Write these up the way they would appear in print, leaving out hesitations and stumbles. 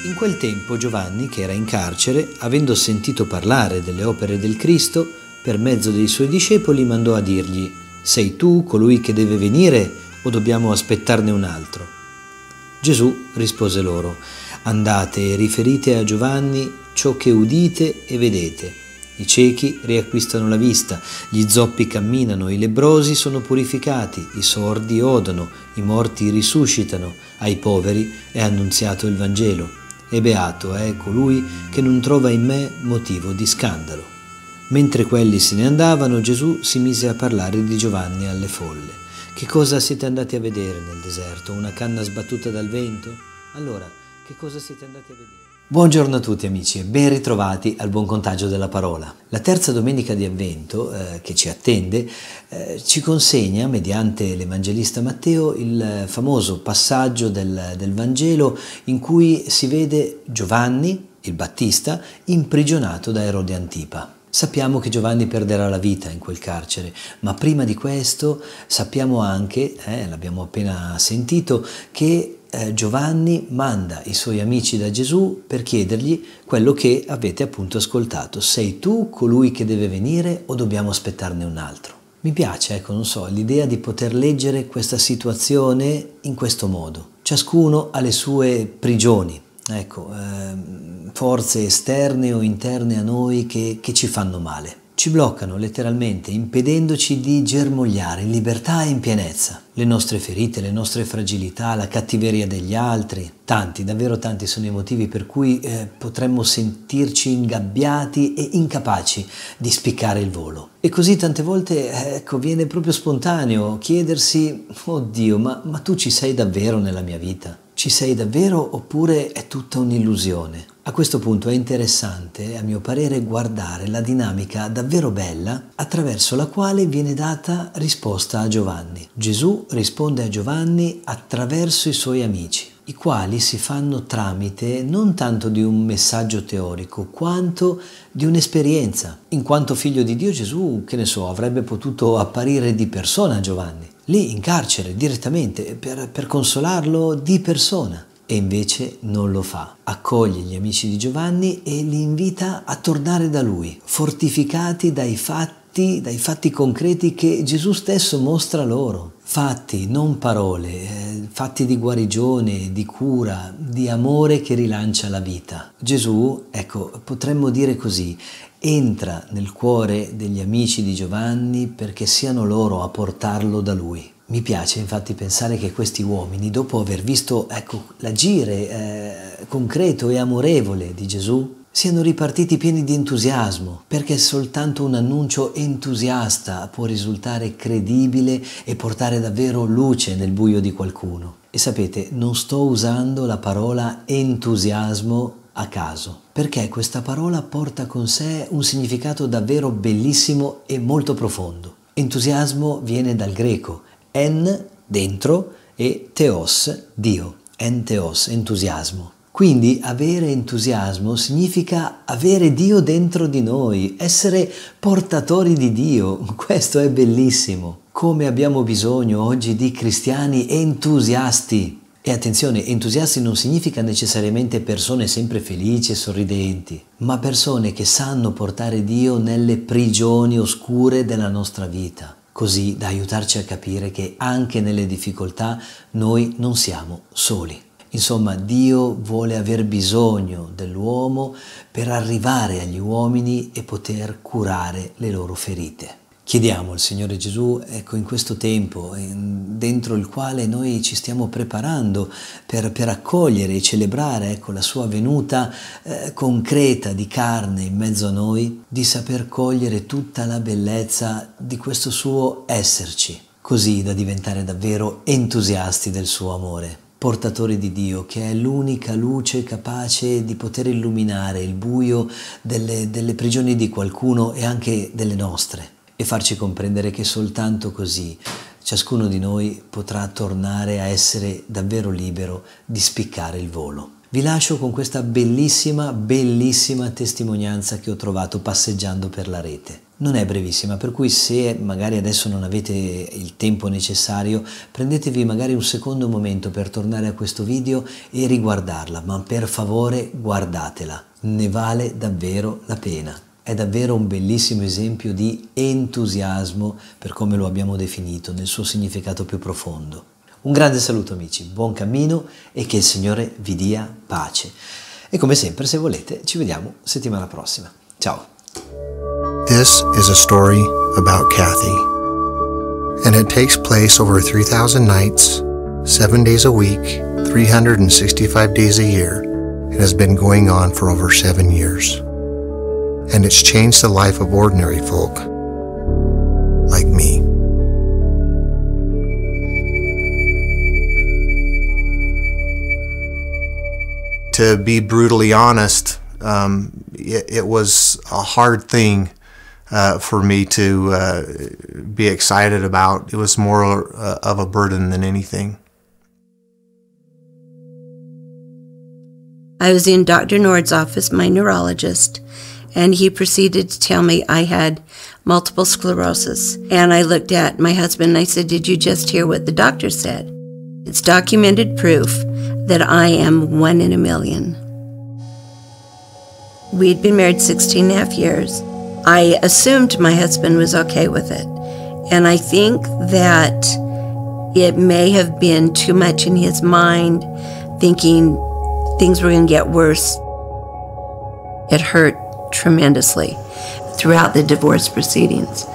In quel tempo Giovanni, che era in carcere, avendo sentito parlare delle opere del Cristo, per mezzo dei suoi discepoli mandò a dirgli: «Sei tu colui che deve venire o dobbiamo aspettarne un altro?» Gesù rispose loro: «Andate e riferite a Giovanni ciò che udite e vedete. I ciechi riacquistano la vista, gli zoppi camminano, i lebbrosi sono purificati, i sordi odono, i morti risuscitano, ai poveri è annunziato il Vangelo. E beato è colui che non trova in me motivo di scandalo». Mentre quelli se ne andavano, Gesù si mise a parlare di Giovanni alle folle. «Che cosa siete andati a vedere nel deserto? Una canna sbattuta dal vento? Allora, che cosa siete andati a vedere?» Buongiorno a tutti amici e ben ritrovati al Buon Contagio della Parola. La terza domenica di Avvento che ci attende ci consegna, mediante l'Evangelista Matteo, il famoso passaggio del Vangelo in cui si vede Giovanni, il Battista, imprigionato da Erode Antipa. Sappiamo che Giovanni perderà la vita in quel carcere, ma prima di questo sappiamo anche, l'abbiamo appena sentito, che Giovanni manda i suoi amici da Gesù per chiedergli quello che avete appunto ascoltato: sei tu colui che deve venire o dobbiamo aspettarne un altro? Mi piace, l'idea di poter leggere questa situazione in questo modo. Ciascuno ha le sue prigioni, forze esterne o interne a noi che ci fanno male. Ci bloccano letteralmente, impedendoci di germogliare in libertà e in pienezza. Le nostre ferite, le nostre fragilità, la cattiveria degli altri, tanti, davvero tanti sono i motivi per cui potremmo sentirci ingabbiati e incapaci di spiccare il volo. E così tante volte viene proprio spontaneo chiedersi: oddio, ma tu ci sei davvero nella mia vita? Ci sei davvero oppure è tutta un'illusione? A questo punto è interessante, a mio parere, guardare la dinamica davvero bella attraverso la quale viene data risposta a Giovanni. Gesù risponde a Giovanni attraverso i suoi amici, i quali si fanno tramite non tanto di un messaggio teorico quanto di un'esperienza. In quanto figlio di Dio, Gesù, avrebbe potuto apparire di persona a Giovanni, lì in carcere direttamente per consolarlo di persona. E invece non lo fa. Accoglie gli amici di Giovanni e li invita a tornare da lui, fortificati dai fatti concreti che Gesù stesso mostra loro. Fatti, non parole, fatti di guarigione, di cura, di amore che rilancia la vita. Gesù, potremmo dire così, entra nel cuore degli amici di Giovanni perché siano loro a portarlo da lui. Mi piace infatti pensare che questi uomini, dopo aver visto l'agire concreto e amorevole di Gesù, siano ripartiti pieni di entusiasmo, perché soltanto un annuncio entusiasta può risultare credibile e portare davvero luce nel buio di qualcuno. E sapete, non sto usando la parola entusiasmo a caso, perché questa parola porta con sé un significato davvero bellissimo e molto profondo. Entusiasmo viene dal greco en, dentro, e theos, Dio, entheos, entusiasmo. Quindi avere entusiasmo significa avere Dio dentro di noi, essere portatori di Dio. Questo è bellissimo. Come abbiamo bisogno oggi di cristiani entusiasti. E attenzione, entusiasti non significa necessariamente persone sempre felici e sorridenti, ma persone che sanno portare Dio nelle prigioni oscure della nostra vita, così da aiutarci a capire che anche nelle difficoltà noi non siamo soli. Insomma, Dio vuole aver bisogno dell'uomo per arrivare agli uomini e poter curare le loro ferite. Chiediamo al Signore Gesù, in questo tempo, dentro il quale noi ci stiamo preparando per accogliere e celebrare, la sua venuta concreta di carne in mezzo a noi, di saper cogliere tutta la bellezza di questo suo esserci, così da diventare davvero entusiasti del suo amore, portatori di Dio, che è l'unica luce capace di poter illuminare il buio delle prigioni di qualcuno e anche delle nostre, e farci comprendere che soltanto così ciascuno di noi potrà tornare a essere davvero libero di spiccare il volo. Vi lascio con questa bellissima, bellissima testimonianza che ho trovato passeggiando per la rete. Non è brevissima, per cui se magari adesso non avete il tempo necessario, prendetevi magari un secondo momento per tornare a questo video e riguardarla, ma per favore guardatela, ne vale davvero la pena. È davvero un bellissimo esempio di entusiasmo, per come lo abbiamo definito, nel suo significato più profondo. Un grande saluto amici, buon cammino e che il Signore vi dia pace. E come sempre, se volete, ci vediamo settimana prossima. Ciao! This is a story about Kathy, and it takes place over 3,000 nights, 7 days a week, 365 days a year, and has been going on for over 7 years. And it's changed the life of ordinary folk like me. To be brutally honest, it was a hard thing for me to be excited about. It was more of a burden than anything. I was in Dr. Nord's office, my neurologist, and he proceeded to tell me I had multiple sclerosis. And I looked at my husband and I said, "Did you just hear what the doctor said? It's documented proof that I am 1 in a million." We'd been married 16 and a half years. I assumed my husband was okay with it. And I think that it may have been too much in his mind, thinking things were going to get worse. It hurt tremendously. Throughout the divorce proceedings,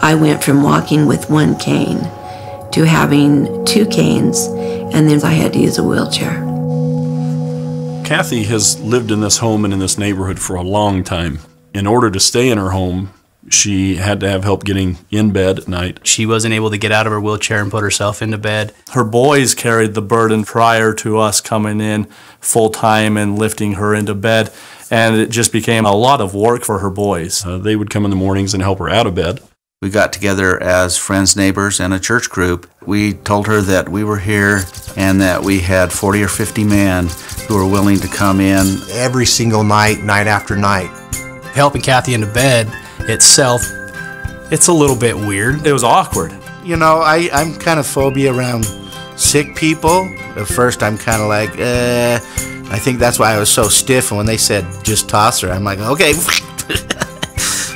I went from walking with 1 cane to having 2 canes, and then I had to use a wheelchair. Kathy has lived in this home and in this neighborhood for a long time. In order to stay in her home, she had to have help getting in bed at night. She wasn't able to get out of her wheelchair and put herself into bed. Her boys carried the burden prior to us coming in full-time and lifting her into bed, and it just became a lot of work for her boys. They would come in the mornings and help her out of bed. We got together as friends, neighbors, and a church group. We told her that we were here and that we had 40 or 50 men who were willing to come in Every single night, night after night. Helping Kathy into bed itself, it's a little bit weird. It was awkward. You know, I'm kind of phobia around sick people. At first, I'm kind of like, I think that's why I was so stiff. And when they said, just toss her, I'm like, okay.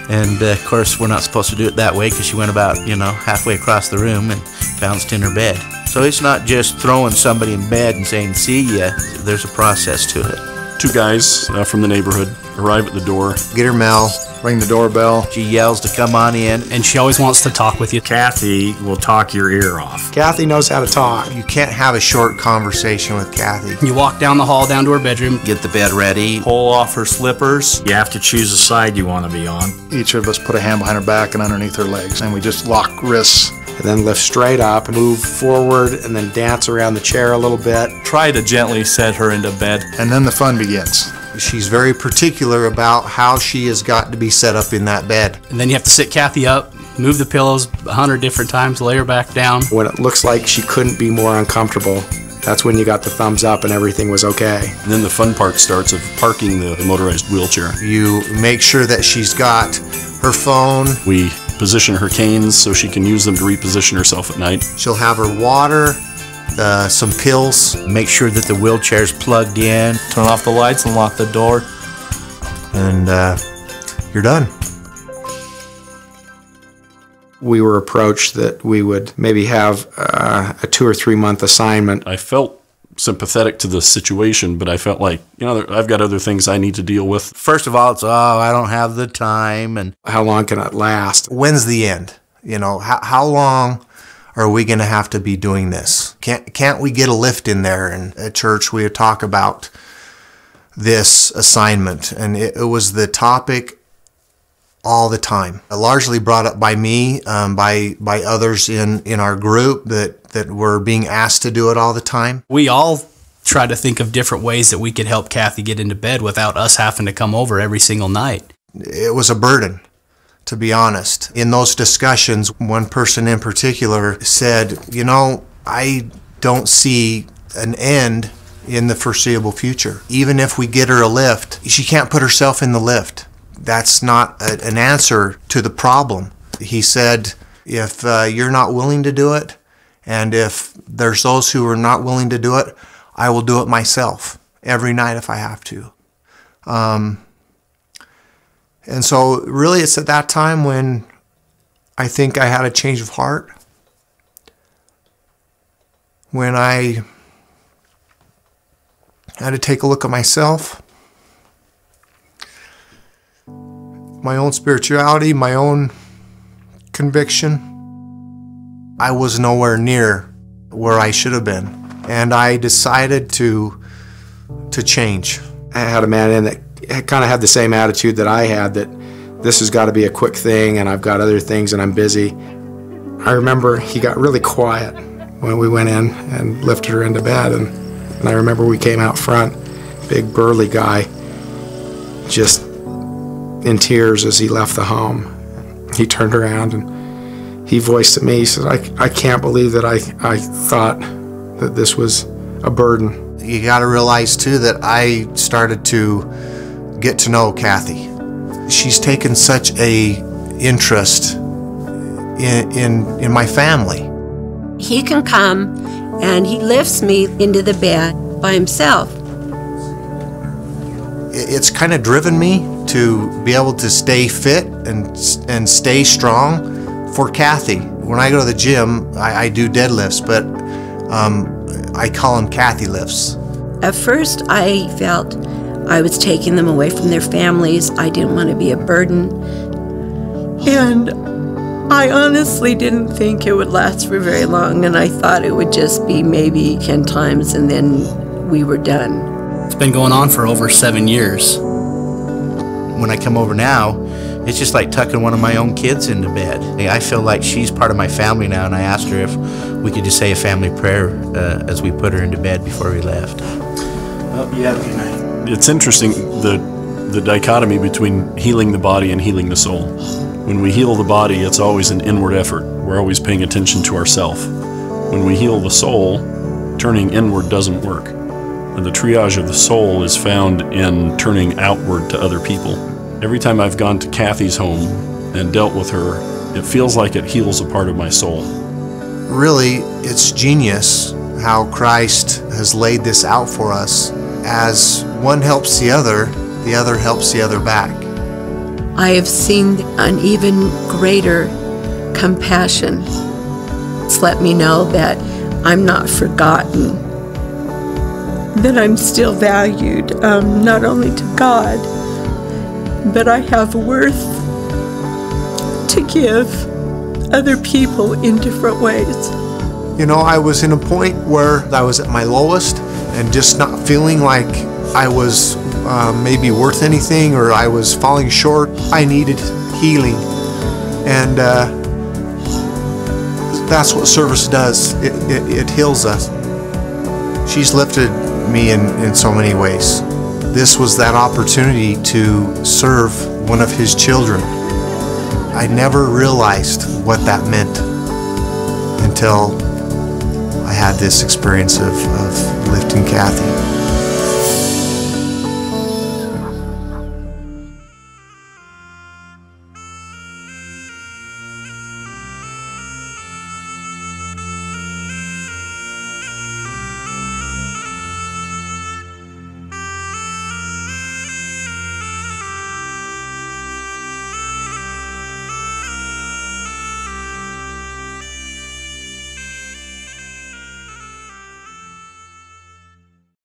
And of course, we're not supposed to do it that way because she went about, halfway across the room and bounced in her bed. So it's not just throwing somebody in bed and saying, see ya. There's a process to it. 2 guys from the neighborhood arrive at the door. Get her mail, ring the doorbell. She yells to come on in. And she always wants to talk with you. Kathy will talk your ear off. Kathy knows how to talk. You can't have a short conversation with Kathy. You walk down the hall, down to her bedroom. get the bed ready. Pull off her slippers. You have to choose a side you want to be on. Each of us put a hand behind her back and underneath her legs, and we just lock wrists. And then lift straight up, move forward, and then dance around the chair a little bit. Try to gently set her into bed. And then the fun begins. She's very particular about how she has got to be set up in that bed. And then you have to sit Kathy up, move the pillows 100 different times, lay her back down. When it looks like she couldn't be more uncomfortable, that's when you got the thumbs up and everything was okay. And then the fun part starts of parking the motorized wheelchair. You make sure that she's got her phone. We position her canes so she can use them to reposition herself at night. She'll have her water, some pills. Make sure that the wheelchair's plugged in. Turn off the lights and lock the door. And you're done. We were approached that we would maybe have a 2 or 3 month assignment. I felt sympathetic to the situation, but I felt like, I've got other things I need to deal with. First of all, it's, I don't have the time. And How long can it last? When's the end? How long are we going to have to be doing this? Can't we get a lift in there? And at church, we would talk about this assignment, and it was the topic all the time. Largely brought up by me, by others in our group that were being asked to do it all the time. We all try to think of different ways that we could help Kathy get into bed without us having to come over every single night. It was a burden, to be honest. In those discussions, one person in particular said, I don't see an end in the foreseeable future. Even if we get her a lift, she can't put herself in the lift. That's not an answer to the problem. He said, if you're not willing to do it, and if there's those who are not willing to do it, I will do it myself every night if I have to. And so really it's at that time when I think I had a change of heart, when I had to take a look at myself, my own spirituality, my own conviction. I was nowhere near where I should have been, and I decided to change. I had a man in that kind of had the same attitude that I had, that this has got to be a quick thing and I've got other things and I'm busy. I remember he got really quiet when we went in and lifted her into bed, and I remember we came out front, big burly guy, just in tears as he left the home. He turned around and he voiced to me, he said, I can't believe that I thought that this was a burden. You got to realize too that I started to get to know Kathy. She's taken such a interest in my family. He can come and he lifts me into the bed by himself. It's kind of driven me to be able to stay fit and stay strong for Kathy. When I go to the gym, I do deadlifts, but I call them Kathy lifts. At first, I felt I was taking them away from their families. I didn't want to be a burden. And I honestly didn't think it would last for very long, and I thought it would just be maybe 10 times and then we were done. It's been going on for over 7 years. When I come over now, it's just like tucking one of my own kids into bed. I feel like she's part of my family now, and I asked her if we could just say a family prayer as we put her into bed before we left. It's interesting, the dichotomy between healing the body and healing the soul. When we heal the body, it's always an inward effort. We're always paying attention to ourselves. When we heal the soul, turning inward doesn't work. And the triage of the soul is found in turning outward to other people. Every time I've gone to Kathy's home and dealt with her, it feels like it heals a part of my soul. Really, it's genius how Christ has laid this out for us. As one helps the other helps the other back. I have seen an even greater compassion. It's let me know that I'm not forgotten, that I'm still valued, not only to God, but I have worth to give other people in different ways. You know, I was in a point where I was at my lowest and just not feeling like I was maybe worth anything, or I was falling short. I needed healing, and that's what service does. It heals us. She's lifted me in so many ways. This was that opportunity to serve one of his children. I never realized what that meant until I had this experience of lifting Kathy.